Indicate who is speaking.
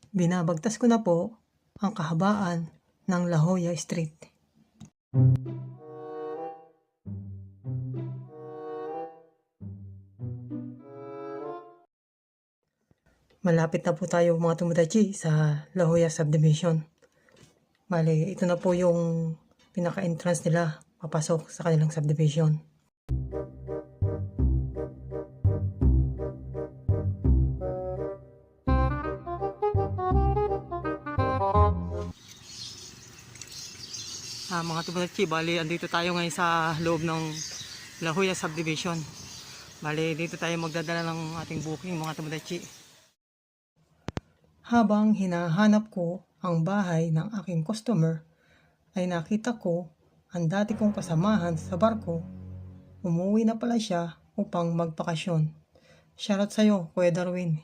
Speaker 1: Binabagtas ko na po ang kahabaan ng La Jolla Street. Malapit na po tayo mga tomodachi sa La Jolla Subdivision. Bale, ito na po yung pinaka-entrance nila papasok sa kanilang subdivision. Mga tomodachi, bale, andito tayo ngayon sa loob ng La Jolla Subdivision. Bale, dito tayo magdadala ng ating booking mga tomodachi. Habang hinahanap ko ang bahay ng aking customer, ay nakita ko ang dati kong kasamahan sa barko. Umuwi na pala siya upang magpakasyon. Shoutout sa'yo, Kuya Darwin.